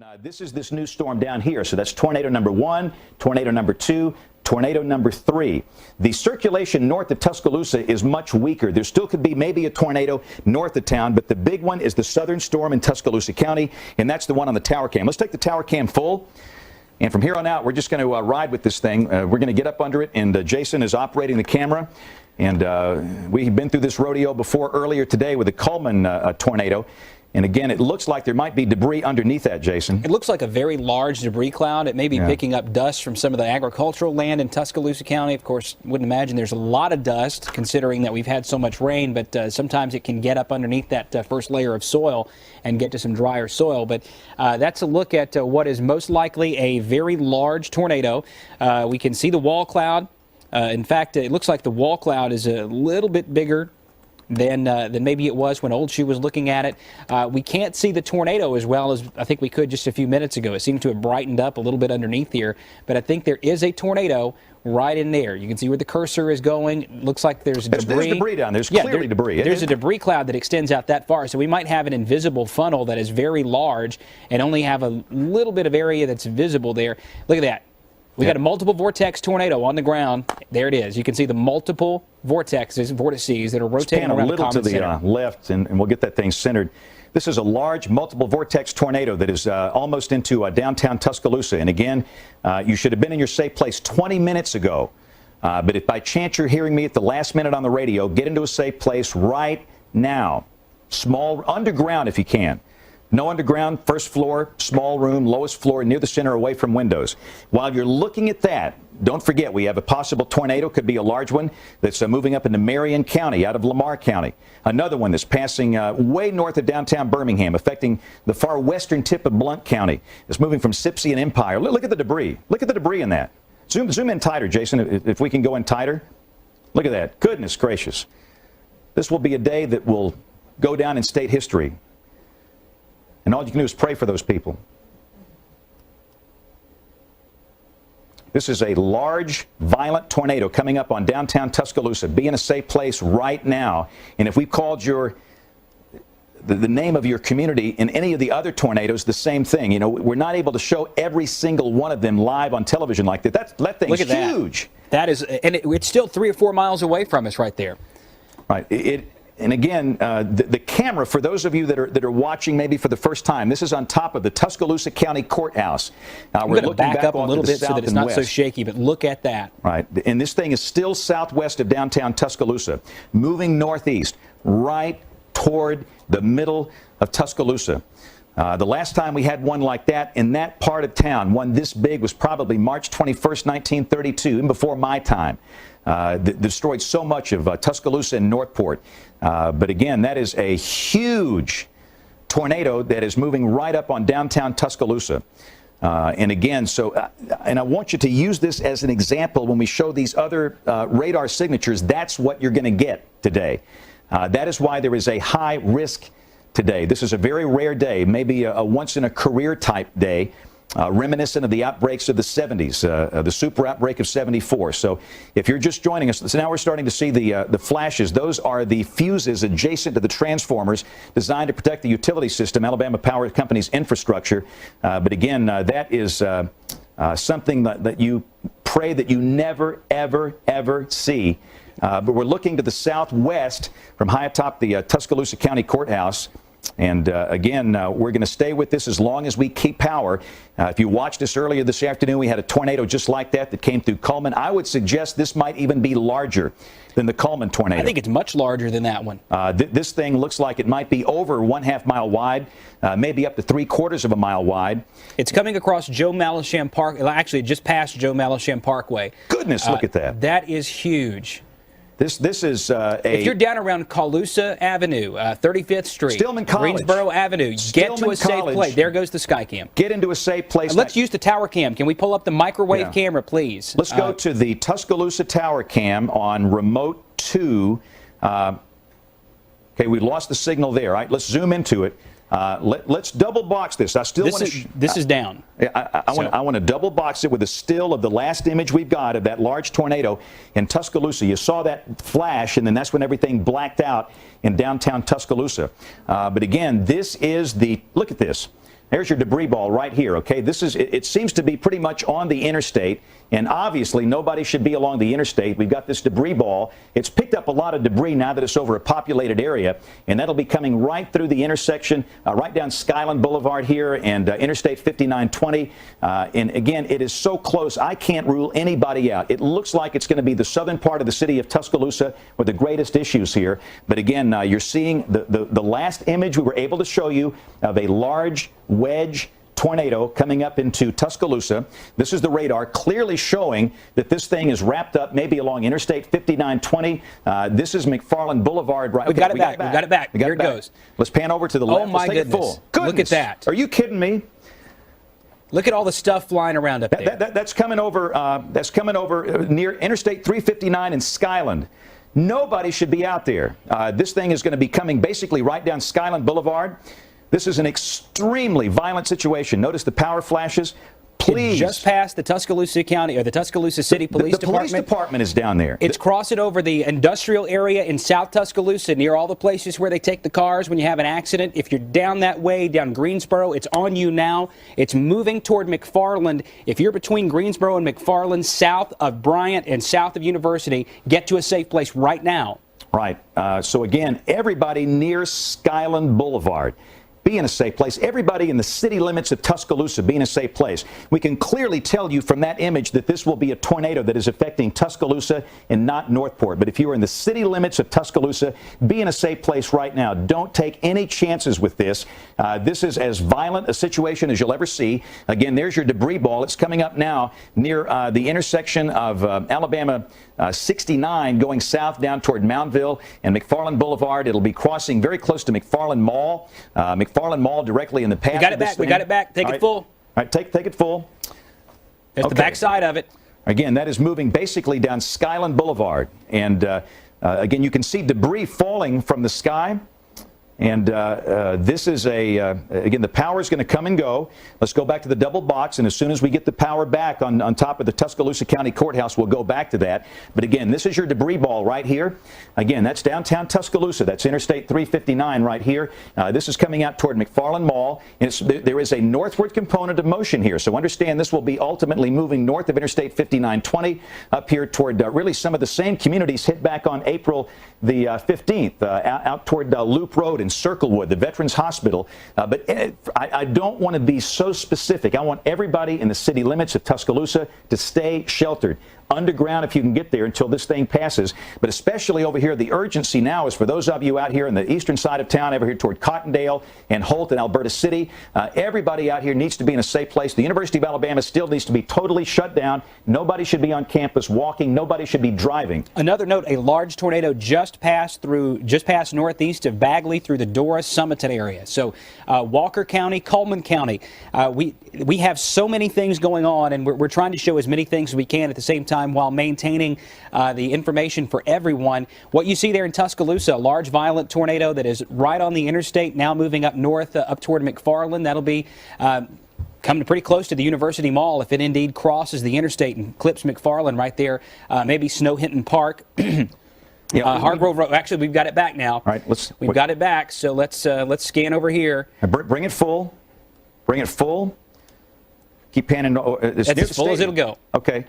Now, this is this new storm down here. So that's tornado number 1, tornado number 2, tornado number 3. The circulation north of Tuscaloosa is much weaker. There still could be maybe a tornado north of town, but the big one is the southern storm in Tuscaloosa County, and that's the one on the tower cam. Let's take the tower cam full. And from here on out, we're just going to ride with this thing. We're going to get up under it, and Jason is operating the camera. And we've been through this rodeo before earlier today with the Coleman tornado. And again, it looks like there might be debris underneath that, Jason. It looks like a very large debris cloud. It may be picking up dust from some of the agricultural land in Tuscaloosa County. Of course, wouldn't imagine there's a lot of dust considering that we've had so much rain, but sometimes it can get up underneath that first layer of soil and get to some drier soil. But that's a look at what is most likely a very large tornado. We can see the wall cloud. In fact, it looks like the wall cloud is a little bit bigger than maybe it was when Old Shoe was looking at it. We can't see the tornado as well as I think we could just a few minutes ago. It seemed to have brightened up a little bit underneath here, but I think there is a tornado right in there. You can see where the cursor is going. It looks like there's debris. There's debris down there. There's clearly debris. There's a debris cloud that extends out that far, so we might have an invisible funnel that is very large and only have a little bit of area that's visible there. Look at that. We got a multiple vortex tornado on the ground. There it is. You can see the multiple vortices that are rotating around the common center. A little to the left, and we'll get that thing centered. This is a large multiple vortex tornado that is almost into downtown Tuscaloosa. And again, you should have been in your safe place 20 minutes ago. But if by chance you're hearing me at the last minute on the radio, get into a safe place right now. Small, underground if you can. No underground, first floor, small room, lowest floor, near the center, away from windows. While you're looking at that, don't forget we have a possible tornado, could be a large one, that's moving up into Marion County out of Lamar County. Another one that's passing way north of downtown Birmingham, affecting the far western tip of Blount County. It's moving from Sipsey and Empire. Look at the debris. Look at the debris in that. Zoom in tighter, Jason, if we can go in tighter. Look at that. Goodness gracious. This will be a day that will go down in state history. And all you can do is pray for those people. This is a large, violent tornado coming up on downtown Tuscaloosa. Be in a safe place right now. And if we called the name of your community in any of the other tornadoes, the same thing. You know, we're not able to show every single one of them live on television like that. That thing's huge. That is, and it's still 3 or 4 miles away from us right there. Right. And again, the camera, for those of you that are watching maybe for the first time, this is on top of the Tuscaloosa County Courthouse. We're going to back up a little bit so that it's not so shaky, but look at that. Right. And this thing is still southwest of downtown Tuscaloosa, moving northeast, right toward the middle of Tuscaloosa. The last time we had one like that in that part of town, one this big, was probably March 21st, 1932, even before my time. Destroyed so much of Tuscaloosa and Northport. But again, that is a huge tornado that is moving right up on downtown Tuscaloosa. And again, and I want you to use this as an example when we show these other radar signatures. That's what you're going to get today. That is why there is a high risk today. This is a very rare day, maybe a once-in-a-career type day. Reminiscent of the outbreaks of the 70s, the super outbreak of 74. So if you're just joining us, so now we're starting to see the flashes. Those are the fuses adjacent to the transformers designed to protect the utility system, Alabama Power Company's infrastructure. But again, that is something that you pray that you never, ever, ever see. But we're looking to the southwest from high atop the Tuscaloosa County Courthouse. And again, we're going to stay with this as long as we keep power. If you watched us earlier this afternoon, we had a tornado just like that came through Coleman. I would suggest this might even be larger than the Coleman tornado. I think it's much larger than that one. This thing looks like it might be over 1/2 mile wide, maybe up to 3/4 of a mile wide. It's coming across Joe Malisham Park. Actually, just past Joe Malisham Parkway. Goodness, look at that. That is huge. This is if you're down around Calusa Avenue, 35th Street, Stillman College, Greensboro Avenue, get to a safe place. There goes the Skycam. Get into a safe place. Let's use the tower cam. Can we pull up the microwave camera, please? Let's go to the Tuscaloosa tower cam on remote 2. Okay, we lost the signal there. All right, let's zoom into it. Let's double box this. I still want to. This is down. I want to double box it with a still of the last image we've got of that large tornado in Tuscaloosa. You saw that flash, and then that's when everything blacked out in downtown Tuscaloosa. But again, this is the. Look at this. There's your debris ball right here, okay? It seems to be pretty much on the interstate, and obviously nobody should be along the interstate. We've got this debris ball. It's picked up a lot of debris now that it's over a populated area, and that'll be coming right through the intersection, right down Skyland Boulevard here and Interstate 5920. And again, it is so close, I can't rule anybody out. It looks like it's going to be the southern part of the city of Tuscaloosa with the greatest issues here. But again, you're seeing the last image we were able to show you of a large wedge tornado coming up into Tuscaloosa. This is the radar clearly showing that this thing is wrapped up maybe along Interstate 5920. This is McFarland Boulevard. Right, we got it back. We got it back. Here it goes. Let's pan over to the left. Oh my goodness. Look at that. Are you kidding me? Look at all the stuff flying around up there. That's coming over. That's coming over near Interstate 359 in Skyland. Nobody should be out there. This thing is going to be coming basically right down Skyland Boulevard. This is an extremely violent situation. Notice the power flashes. Please. It just passed the Tuscaloosa County or the Tuscaloosa City Police Department. The police department is down there. It's crossing over the industrial area in South Tuscaloosa near all the places where they take the cars when you have an accident. If you're down that way, down Greensboro, it's on you now. It's moving toward McFarland. If you're between Greensboro and McFarland, south of Bryant and south of University, get to a safe place right now. Right. So again, everybody near Skyland Boulevard, be in a safe place. Everybody in the city limits of Tuscaloosa be in a safe place. We can clearly tell you from that image that this will be a tornado that is affecting Tuscaloosa and not Northport. But if you are in the city limits of Tuscaloosa, be in a safe place right now. Don't take any chances with this. This is as violent a situation as you'll ever see. Again, there's your debris ball. It's coming up now near the intersection of Alabama 69 going south down toward Mountville and McFarland Boulevard. It'll be crossing very close to McFarland Mall. McFarland Mall directly in the path. We got it back. We got it back. Take it full. All right, take it full. There's the back side of it. Again, that is moving basically down Skyland Boulevard. And again, you can see debris falling from the sky. And this is again, the power is going to come and go. Let's go back to the double box, and as soon as we get the power back on top of the Tuscaloosa County Courthouse, we'll go back to that. But again, this is your debris ball right here. Again, that's downtown Tuscaloosa. That's Interstate 359 right here. This is coming out toward McFarland Mall. And there is a northward component of motion here. So understand this will be ultimately moving north of Interstate 5920 up here toward really some of the same communities hit back on April the 15th, out toward Loop Road and Circlewood, the Veterans Hospital. But I don't want to be so specific. I want everybody in the city limits of Tuscaloosa to stay sheltered. Underground if you can get there until this thing passes. But especially over here, the urgency now is for those of you out here in the eastern side of town, over here toward Cottondale and Holt and Alberta City. Everybody out here needs to be in a safe place. The University of Alabama still needs to be totally shut down. Nobody should be on campus walking. Nobody should be driving. Another note, a large tornado just passed northeast of Bagley through the Dora Summerton area. So Walker County, Cullman County, we have so many things going on, and we're trying to show as many things as we can at the same time while maintaining the information for everyone. What you see there in Tuscaloosa, a large violent tornado that is right on the interstate, now moving up north up toward McFarland. That'll be coming pretty close to the University Mall if it indeed crosses the interstate and clips McFarland right there, maybe Snow Hinton Park. Hargrove Road. Actually, we've got it back now. All right, we've got it back. So let's scan over here. Bring it full. Bring it full. Keep panning. That's as full as it'll go. Okay.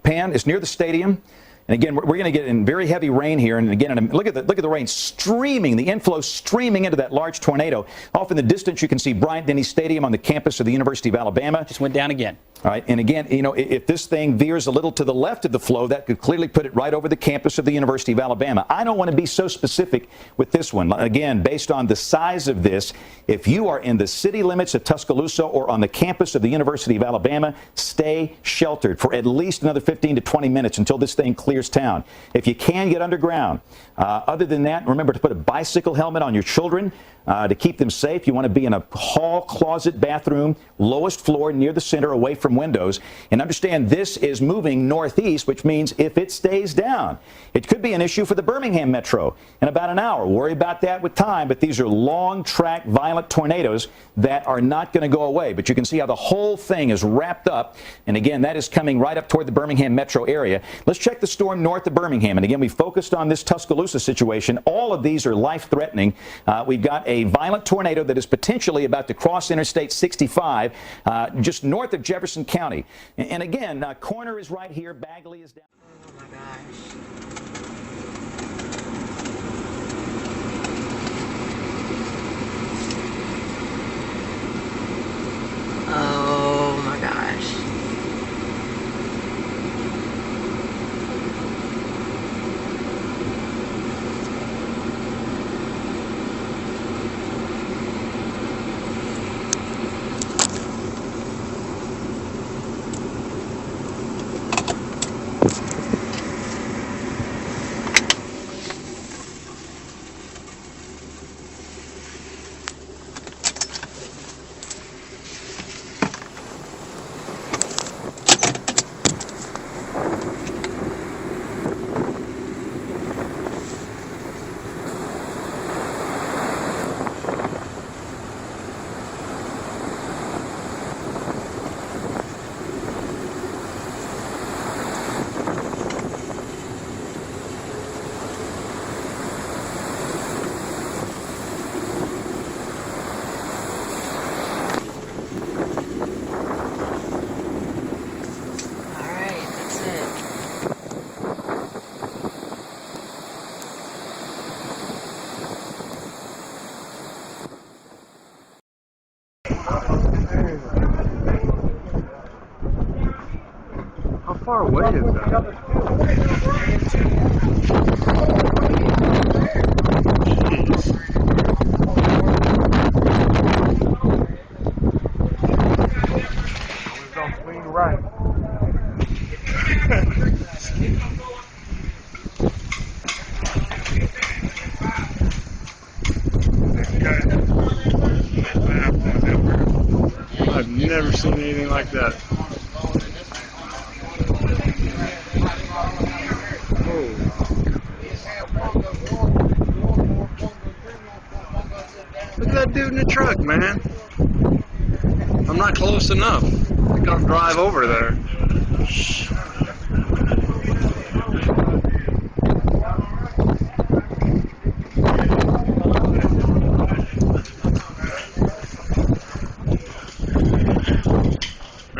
Pan. It's near the stadium. And again, we're going to get in very heavy rain here. And again, look at the rain streaming, the inflow streaming into that large tornado. Off in the distance, you can see Bryant-Denny Stadium on the campus of the University of Alabama. Just went down again. All right. And again, if this thing veers a little to the left of the flow, that could clearly put it right over the campus of the University of Alabama. I don't want to be so specific with this one. Again, based on the size of this, if you are in the city limits of Tuscaloosa or on the campus of the University of Alabama, stay sheltered for at least another 15 to 20 minutes until this thing clears town. If you can, get underground. Other than that, remember to put a bicycle helmet on your children to keep them safe. You want to be in a hall, closet, bathroom, lowest floor near the center, away from windows. And understand this is moving northeast, which means if it stays down, it could be an issue for the Birmingham Metro in about an hour. Worry about that with time, but these are long track, violent tornadoes that are not going to go away. But you can see how the whole thing is wrapped up. And again, that is coming right up toward the Birmingham Metro area. Let's check the storm north of Birmingham. And again, we focused on this Tuscaloosa situation. All of these are life-threatening. We've got a a violent tornado that is potentially about to cross Interstate 65 just north of Jefferson County. And again, Corner is right here. Bagley is down. Oh my gosh. Oh my gosh. How far away is that? Jeez. Always don't swing right. I've never seen anything like that. Look at that dude in the truck, man. I'm not close enough. I gotta drive over there.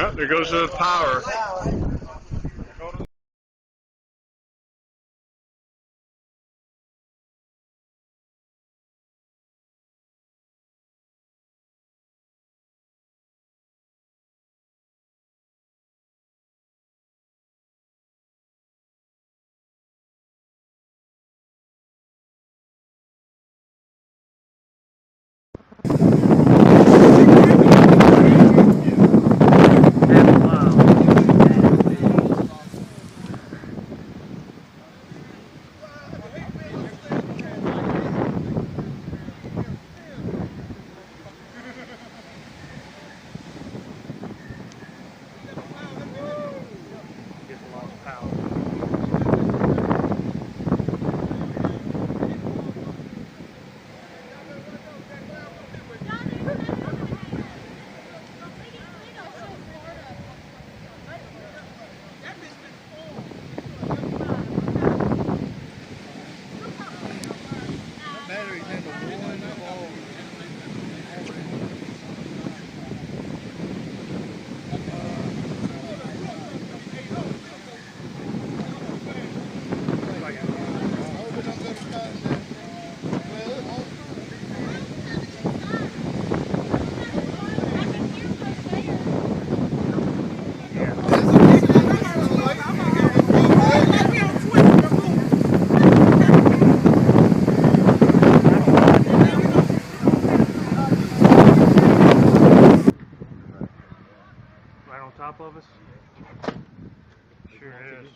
Oh, there goes the power. Right on top of us? Sure is.